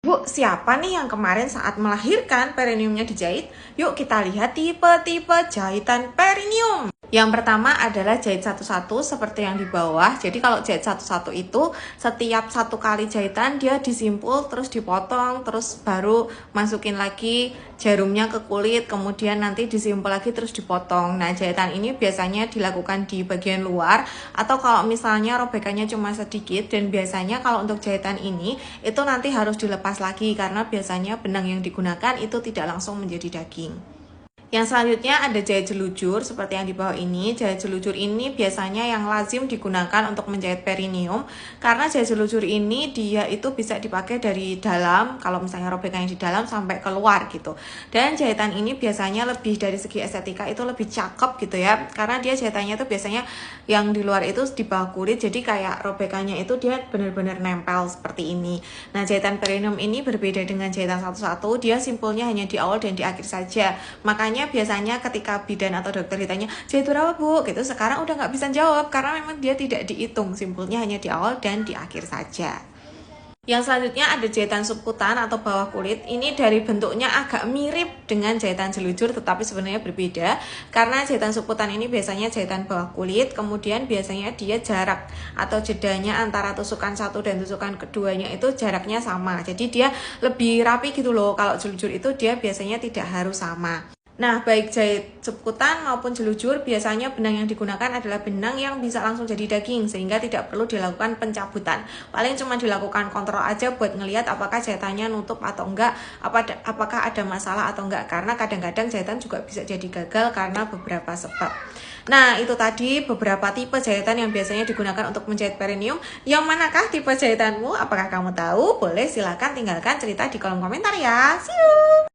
Bu, siapa nih yang kemarin saat melahirkan perineumnya dijahit? Yuk kita lihat tipe-tipe jahitan perineum. Yang pertama adalah jahit satu-satu seperti yang di bawah. Jadi kalau jahit satu-satu itu setiap satu kali jahitan dia disimpul, terus dipotong, terus baru masukin lagi jarumnya ke kulit, kemudian nanti disimpul lagi terus dipotong. Nah, jahitan ini biasanya dilakukan di bagian luar, atau kalau misalnya robekannya cuma sedikit, dan biasanya kalau untuk jahitan ini itu nanti harus dilepas lagi karena biasanya benang yang digunakan itu tidak langsung menjadi daging. Yang selanjutnya ada jahit jelujur seperti yang di bawah ini. Jahit jelujur ini biasanya yang lazim digunakan untuk menjahit perineum, karena jahit jelujur ini dia itu bisa dipakai dari dalam, kalau misalnya robekannya di dalam sampai keluar gitu. Dan jahitan ini biasanya lebih dari segi estetika itu lebih cakep gitu ya, karena dia jahitannya itu biasanya yang di luar itu di bawah kulit, jadi kayak robekannya itu dia benar-benar nempel seperti ini. Nah, jahitan perineum ini berbeda dengan jahitan satu-satu, dia simpulnya hanya di awal dan di akhir saja. Makanya biasanya ketika bidan atau dokter ditanya jahit berapa bu gitu, sekarang udah nggak bisa jawab karena memang dia tidak dihitung, simpulnya hanya di awal dan di akhir saja. Yang selanjutnya ada jahitan subkutan atau bawah kulit. Ini dari bentuknya agak mirip dengan jahitan jelujur tetapi sebenarnya berbeda, karena jahitan subkutan ini biasanya jahitan bawah kulit, kemudian biasanya dia jarak atau jedanya antara tusukan satu dan tusukan keduanya itu jaraknya sama, jadi dia lebih rapi gitu loh. Kalau jelujur itu dia biasanya tidak harus sama. Nah, baik jahit subkutan maupun jelujur, biasanya benang yang digunakan adalah benang yang bisa langsung jadi daging, sehingga tidak perlu dilakukan pencabutan. Paling cuma dilakukan kontrol aja buat ngelihat apakah jahitannya nutup atau enggak, apakah ada masalah atau enggak, karena kadang-kadang jahitan juga bisa jadi gagal karena beberapa sebab. Nah, itu tadi beberapa tipe jahitan yang biasanya digunakan untuk menjahit perineum. Yang manakah tipe jahitanmu? Apakah kamu tahu? Boleh silakan tinggalkan cerita di kolom komentar ya. See you!